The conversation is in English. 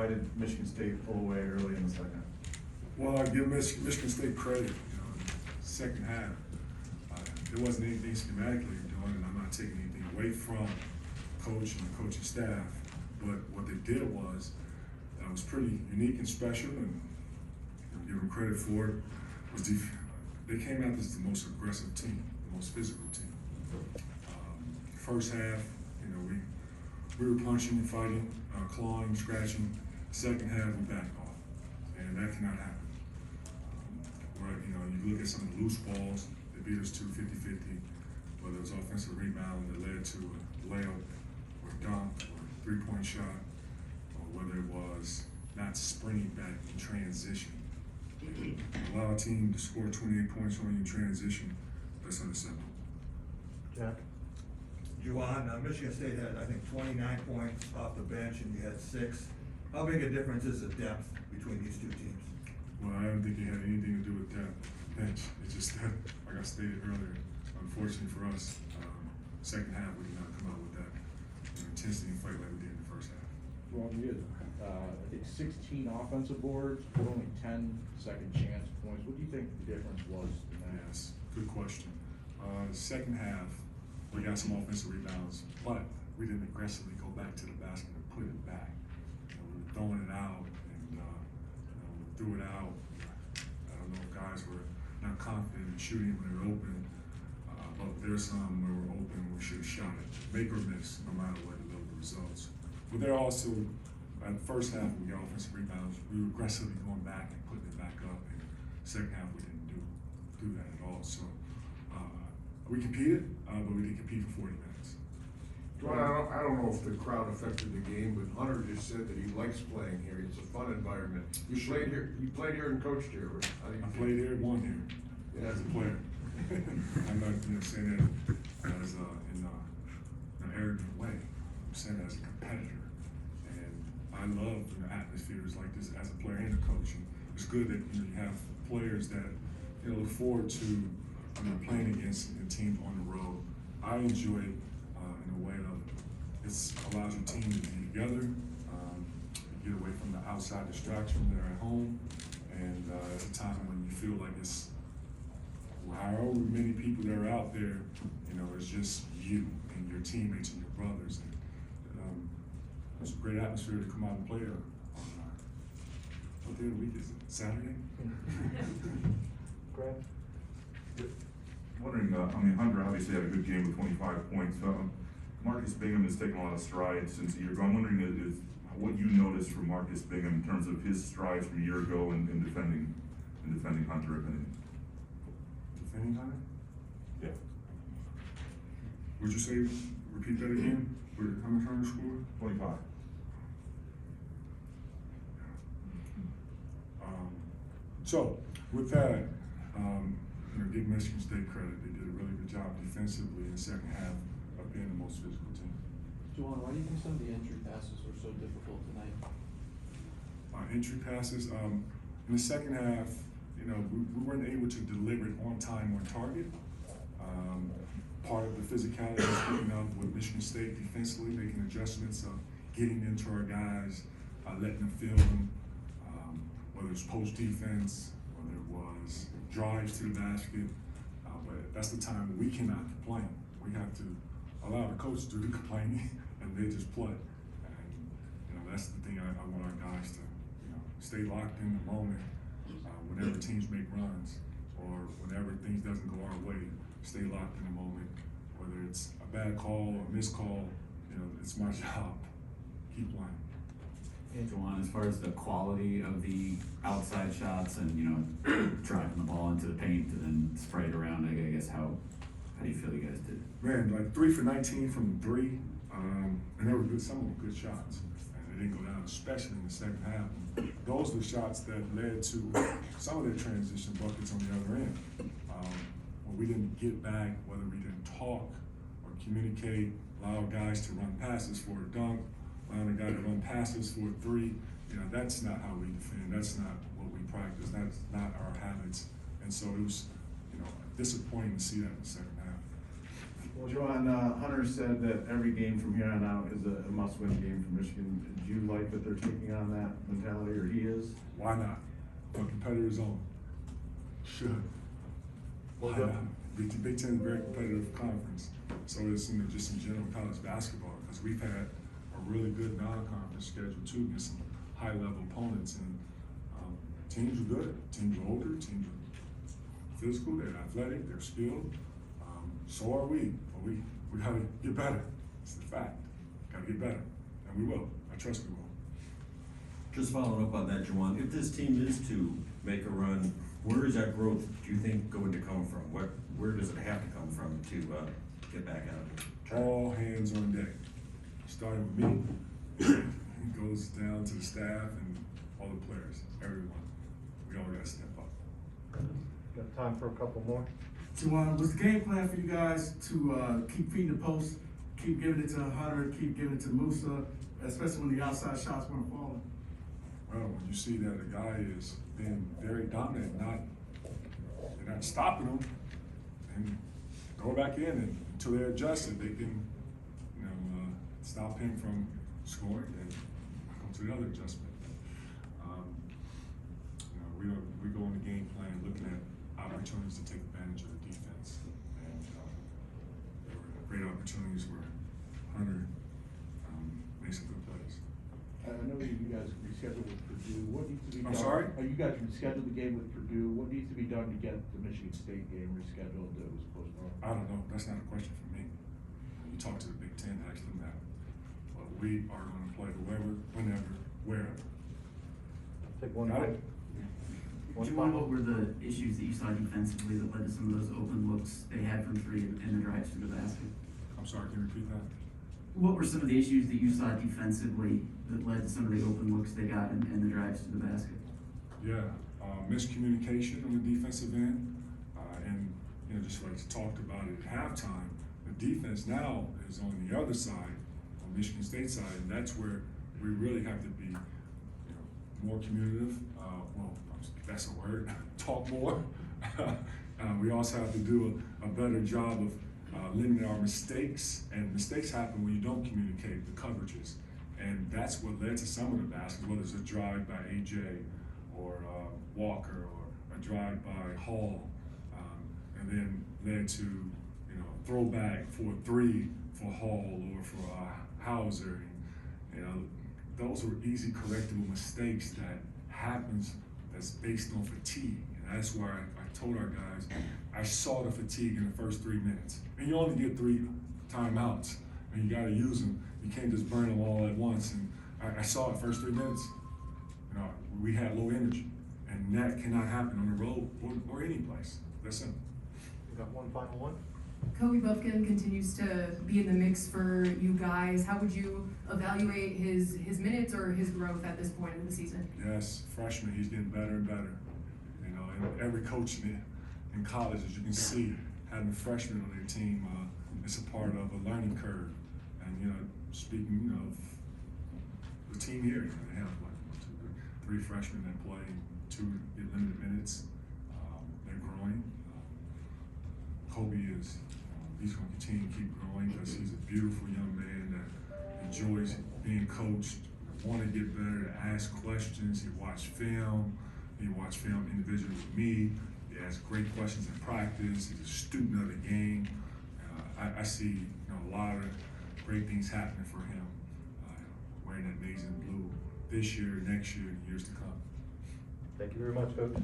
why did Michigan State pull away early in the second? Well, I give Michigan State credit. Second half, there wasn't anything schematically doing, and I'm not taking anything away from coach and the coaching staff. But what they did was pretty unique and special, and give them credit for it. They came out as the most aggressive team, the most physical team. First half, we were punching and fighting, clawing, scratching. Second half, we backed off, and that cannot happen. You look at some of the loose balls, they beat us to 50-50, whether it was offensive rebound that led to a layup or a dunk or a three-point shot, or whether it was not sprinting back in transition. Allow a team to score 28 points on you in transition, that's unacceptable. Jack? Juwan, Michigan State had, I think, 29 points off the bench, and you had 6. How big a difference is the depth between these two teams? Well, I don't think it had anything to do with that bench. It's just that, like I stated earlier, unfortunately for us, second half we did not come out with that intensity and fight like we did in the first half. Well, you had, I think 16 offensive boards, but only 10 second chance points. What do you think the difference was in that? Yes, good question. Second half, we got some offensive rebounds, but we didn't aggressively go back to the basket and put it back. We were throwing it out, and we threw it out. I don't know if guys were not confident in shooting when they were open, but there's some where we're open, we should have shot it. Make or miss, no matter what the results. But there also, at the first half, we got offensive rebounds. We were aggressively going back and putting it back up. And second half, we didn't do that at all. So we competed, but we didn't compete for 40 minutes. Well, I don't know if the crowd affected the game, but Hunter just said that he likes playing here. It's a fun environment. You played here and coached here. I played here, won here, as a player. I'm not saying that as in an arrogant way. I'm saying that as a competitor. And I love atmospheres like this as a player and a coach. And it's good that you have players that look forward to playing against teams on the road. I enjoy it in a way of it allows your team to be together, get away from the outside distraction when they're at home, and it's a time when you feel like it's however many people that are out there, it's just you and your teammates and your brothers. And it's a great atmosphere to come out and play on. What day of the week is it? Saturday? Greg? Wondering, Hunter obviously had a good game with 25 points. Marcus Bingham has taken a lot of strides since a year ago. I'm wondering if what you noticed from Marcus Bingham in terms of his strides from a year ago and defending Hunter, if anything. Defending Hunter? Yeah. Would you say, repeat that again? How much Hunter scored? 25. So, with that, give Michigan State credit. They did a really good job defensively in the second half of being the most physical team. Juwan, why do you think some of the entry passes were so difficult tonight? Entry passes, in the second half, we weren't able to deliver it on time, on target. Part of the physicality was picking up with Michigan State defensively, making adjustments of getting into our guys, letting them feel them, whether it's post defense, whether it was drives to the basket, but that's the time we cannot complain. We have to allow the coach to do the complaining, and they just play. And that's the thing I want our guys to, stay locked in the moment. Whenever teams make runs, or whenever things doesn't go our way, stay locked in the moment. Whether it's a bad call or a missed call, it's my job. Keep playing. Hey, Juwan, as far as the quality of the outside shots and, driving the ball into the paint and then spray it around, I guess, how do you feel you guys did? Man, like 3 for 19 from 3, and they were good, some of them good shots. And they didn't go down, especially in the second half. Those are the shots that led to some of their transition buckets on the other end. When we didn't get back, whether we didn't talk or communicate, allow guys to run passes for a dunk, allowing a guy to run passes for a 3, that's not how we defend. That's not what we practice. That's not our habits. And so it was, disappointing to see that in the second half. Well, Juwan, Hunter said that every game from here on out is a must-win game for Michigan. Do you like that they're taking on that mentality, or he is? Why not? Put competitors on. Should. Why not? Big Ten is a very competitive conference. So is, just in general college basketball, because we've had a really good non-conference schedule too, against some high-level opponents, and teams are good. Teams are older. Teams are physical. They're athletic. They're skilled. So are we. But we gotta get better. It's the fact. Gotta get better, and we will. I trust we will. Just following up on that, Juwan, if this team is to make a run, where is that growth, do you think, going to come from? Where does it have to come from to get back out? All hands on deck, starting with me. It goes down to the staff and all the players, everyone. We all gotta step up. Got time for a couple more? Juwan, was the game plan for you guys to keep feeding the post, keep giving it to Hunter, keep giving it to Musa, especially when the outside shots weren't falling? Well, when you see that a guy is being very dominant, they're not stopping him, and go back in and until they're adjusted, they can, stop him from scoring and come to the other adjustment. We go in the game plan looking at opportunities to take advantage of the defense, and there were great opportunities where Hunter made some good plays. I know that you guys rescheduled with Purdue. What needs to be done? I'm sorry? You guys rescheduled the game with Purdue. What needs to be done to get the Michigan State game rescheduled that was postponed? I don't know. That's not a question for me. You talk to the Big Ten, ask them that. But we are going to play whoever, whenever, wherever. Take one Got more. it? Juwan, what were the issues that you saw defensively that led to some of those open looks they had from three and the drives to the basket? I'm sorry, can you repeat that? What were some of the issues that you saw defensively that led to some of the open looks they got and the drives to the basket? Yeah, miscommunication on the defensive end, and just like you talked about it at halftime, the defense now is on the other side, on Michigan State side, and that's where we really have to be, more communicative. Well, that's a word. Talk more. We also have to do a better job of limiting our mistakes, and mistakes happen when you don't communicate the coverages, and that's what led to some of the baskets, whether it's a drive by AJ or Walker or a drive by Hall, and then led to throwback for a three for Hall or for Hauser. Those were easy correctable mistakes that happens that's based on fatigue, and that's why I told our guys I saw the fatigue in the first 3 minutes, and you only get 3 timeouts, and you got to use them. You can't just burn them all at once. And I saw it first 3 minutes. We had low energy, and that cannot happen on the road or any place. That's simple. We got one final one. Kobe Bumpkin continues to be in the mix for you guys. How would you evaluate his minutes or his growth at this point in the season? Yes, freshman, he's getting better and better. And every coach in college, as you can see, having freshmen on their team, it's a part of a learning curve. And speaking of the team here, they have 3 freshmen that play, 2 get limited minutes. They're growing. Kobe is, he's going to continue to keep growing because he's a beautiful young man that enjoys being coached, want to get better, to ask questions. He watched film. He watched film individually with me. He asks great questions in practice. He's a student of the game. I see a lot of great things happening for him, wearing that amazing blue this year, next year, and years to come. Thank you very much, Coach.